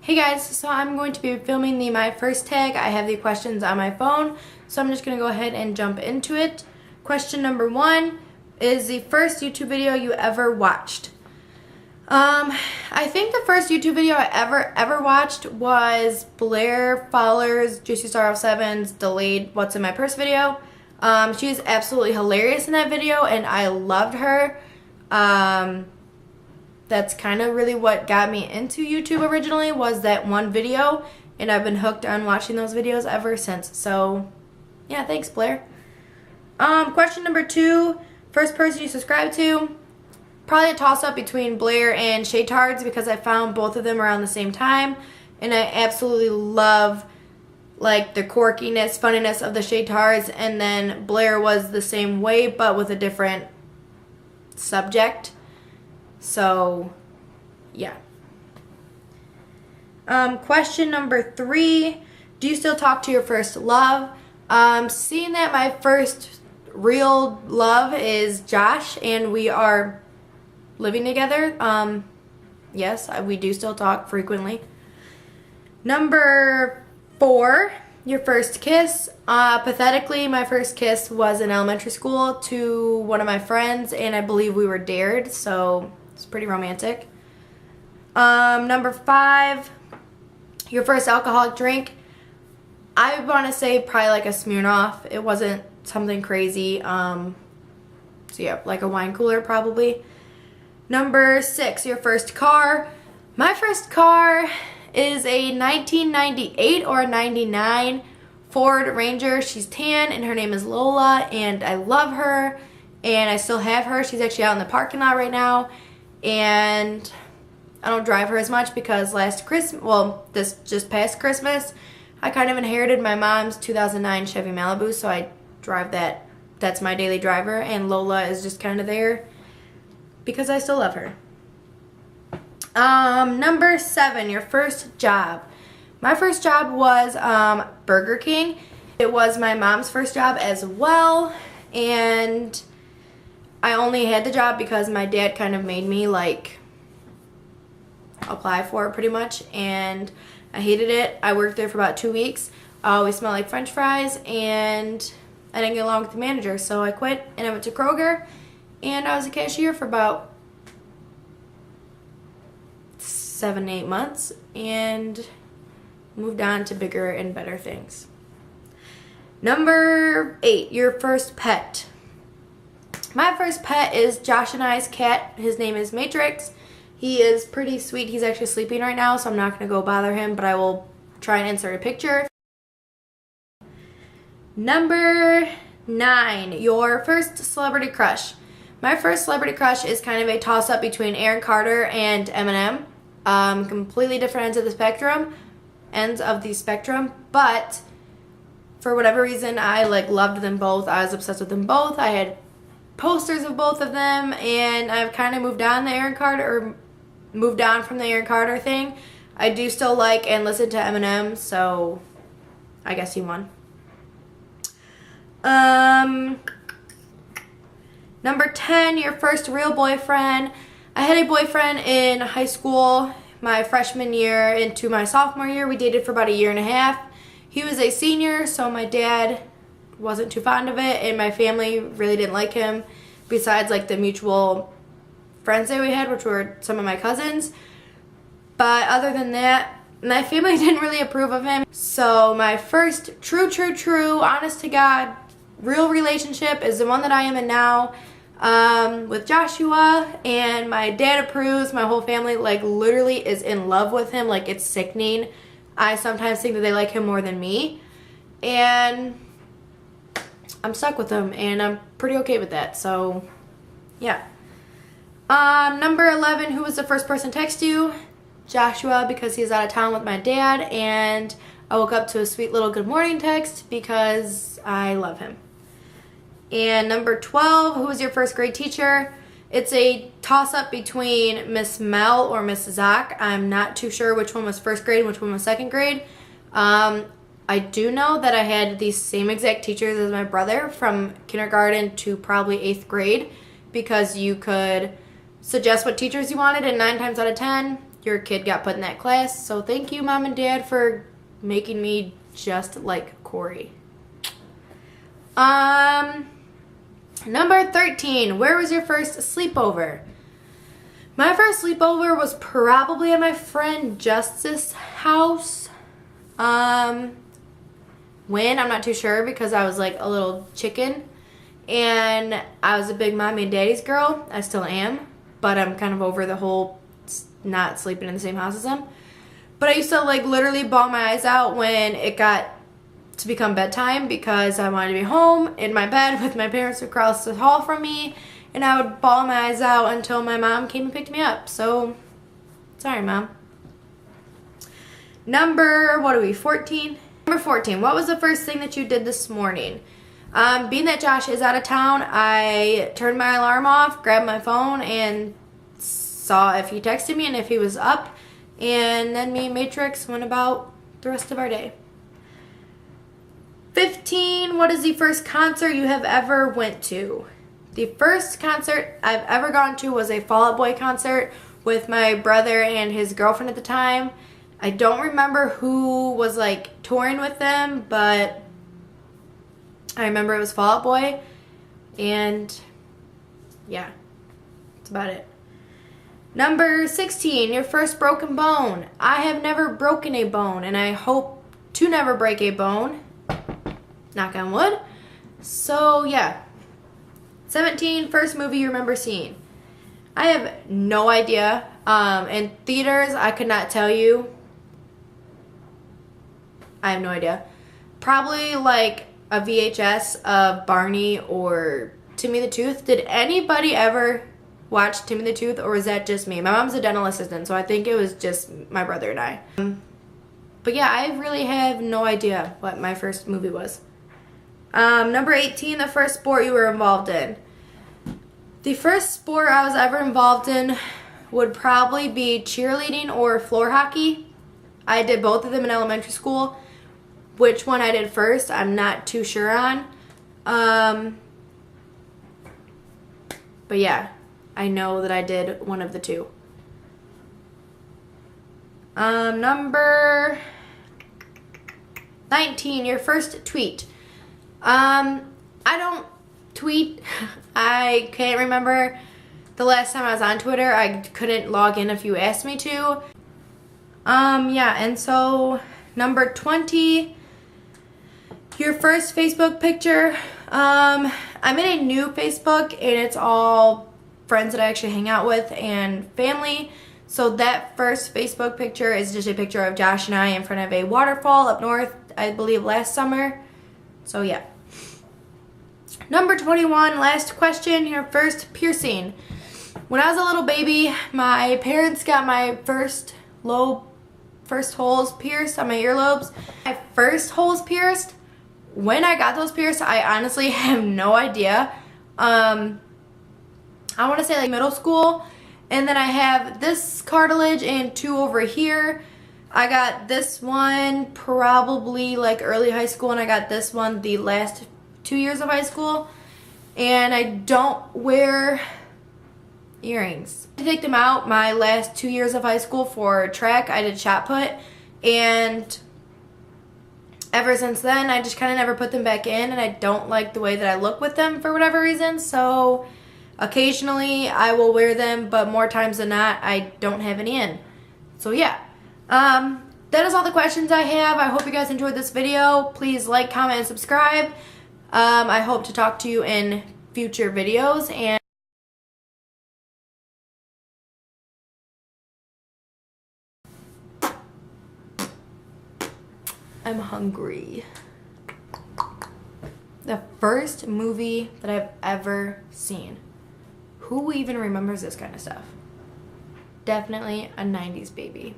Hey guys, so I'm going to be filming the My First tag. I have the questions on my phone, so I'm just going to go ahead and jump into it. Question number 1 is the first YouTube video you ever watched. I think the first YouTube video I ever watched was Blair Fowler's Juicy Star 07's delayed What's in My Purse video. She is absolutely hilarious in that video and I loved her. That's kind of really what got me into YouTube originally, was that one video, and I've been hooked on watching those videos ever since. So yeah, thanks Blair. Question number 2, first person you subscribe to. Probably a toss-up between Blair and Shaytards because I found both of them around the same time, and I absolutely love like the quirkiness, funniness of the Shaytards, and then Blair was the same way but with a different subject. So yeah. Question number 3, do you still talk to your first love? Seeing that my first real love is Josh and we are living together, yes, we do still talk frequently. Number 4, your first kiss. Pathetically, my first kiss was in elementary school to one of my friends, and I believe we were dared, so it's pretty romantic. Number 5, your first alcoholic drink. I want to say probably like a Smirnoff. It wasn't something crazy. So yeah, like a wine cooler probably. Number 6, your first car. My first car is a 1998 or 99 Ford Ranger. She's tan and her name is Lola and I love her and I still have her. She's actually out in the parking lot right now and I don't drive her as much because this just past Christmas, I kind of inherited my mom's 2009 Chevy Malibu, so I drive that. That's my daily driver, and Lola is just kind of there because I still love her. Number 7, your first job. My first job was Burger King. It was my mom's first job as well, and I only had the job because my dad kind of made me like apply for it pretty much, and I hated it. I worked there for about 2 weeks. I always smelled like french fries and I didn't get along with the manager, so I quit and I went to Kroger and I was a cashier for about 7-8 months and moved on to bigger and better things. Number 8, your first pet. My first pet is Josh and I's cat. His name is Matrix. He is pretty sweet. He's actually sleeping right now, so I'm not going to go bother him, but I will try and insert a picture. Number 9, your first celebrity crush. My first celebrity crush is kind of a toss-up between Aaron Carter and Eminem. Completely different ends of the spectrum, but for whatever reason, I loved them both. I was obsessed with them both. I had posters of both of them, and I've kind of moved on from the Aaron Carter thing. I do still like and listen to Eminem, so I guess he won. Number 10, your first real boyfriend. I had a boyfriend in high school, my freshman year into my sophomore year. We dated for about a year and a half. He was a senior, so my dad wasn't too fond of it, and my family really didn't like him, besides like the mutual friends that we had, which were some of my cousins. But other than that, my family didn't really approve of him. So my first true, honest to God, real relationship is the one that I am in now, with Joshua, and my dad approves. My whole family literally is in love with him. It's sickening. I sometimes think that they like him more than me, and I'm stuck with him, and I'm pretty okay with that. So yeah. Number 11, who was the first person to text you? Joshua, because he's out of town with my dad, and I woke up to a sweet little good morning text because I love him. And number 12, who was your first grade teacher? It's a toss-up between Miss Mel or Miss Zoc. I'm not too sure which one was first grade and which one was second grade. I do know that I had these same exact teachers as my brother from kindergarten to probably 8th grade, because you could suggest what teachers you wanted, and 9 times out of 10, your kid got put in that class. So thank you, Mom and Dad, for making me just like Corey. Number 13, where was your first sleepover? My first sleepover was probably at my friend Justice's house. When, I'm not too sure because I was like a little chicken. And I was a big mommy and daddy's girl. I still am. But I'm kind of over the whole not sleeping in the same house as them. But I used to like literally bawl my eyes out when it got to become bedtime because I wanted to be home in my bed with my parents across the hall from me, and I would bawl my eyes out until my mom came and picked me up. So, sorry, Mom. Number, 14? Number 14, what was the first thing that you did this morning? Being that Josh is out of town, I turned my alarm off, grabbed my phone, and saw if he texted me and if he was up, and then me and Matrix went about the rest of our day. 15, what is the first concert you have ever went to? The first concert I've ever gone to was a Fall Out Boy concert with my brother and his girlfriend at the time. I don't remember who was like touring with them, but I remember it was Fall Out Boy, and yeah, that's about it. Number 16, your first broken bone. I have never broken a bone, and I hope to never break a bone. Knock on wood. So, yeah. 17, first movie you remember seeing. I have no idea. In theaters, I could not tell you. I have no idea. Probably like a VHS of Barney or Timmy the Tooth. Did anybody ever watch Timmy the Tooth, or was that just me? My mom's a dental assistant, so I think it was just my brother and I. But yeah, I really have no idea what my first movie was. Number 18, the first sport you were involved in. The first sport I was ever involved in would probably be cheerleading or floor hockey. I did both of them in elementary school. Which one I did first, I'm not too sure on. But yeah, I know that I did one of the two. Number 19, your first tweet. I don't tweet. I can't remember the last time I was on Twitter. I couldn't log in if you asked me to. Yeah, and so number 20, your first Facebook picture. I'm in a new Facebook, and it's all friends that I actually hang out with and family. So that first Facebook picture is just a picture of Josh and I in front of a waterfall up north, I believe last summer. So yeah. Number 21, last question, your first piercing. When I was a little baby, my parents got my first holes pierced on my earlobes. My first holes pierced. When I got those pierced, I honestly have no idea. I want to say like middle school. And then I have this cartilage and two over here. I got this one probably like early high school, and I got this one the last 2 years of high school. And I don't wear earrings. To take them out my last 2 years of high school for track, I did shot put, and ever since then I just kind of never put them back in, and I don't like the way that I look with them for whatever reason. So occasionally I will wear them, but more times than not I don't have any in. So yeah, that is all the questions I have. I hope you guys enjoyed this video. Please like, comment, and subscribe. I hope to talk to you in future videos, and I'm hungry. The first movie that I've ever seen. Who even remembers this kind of stuff? Definitely a 90s baby.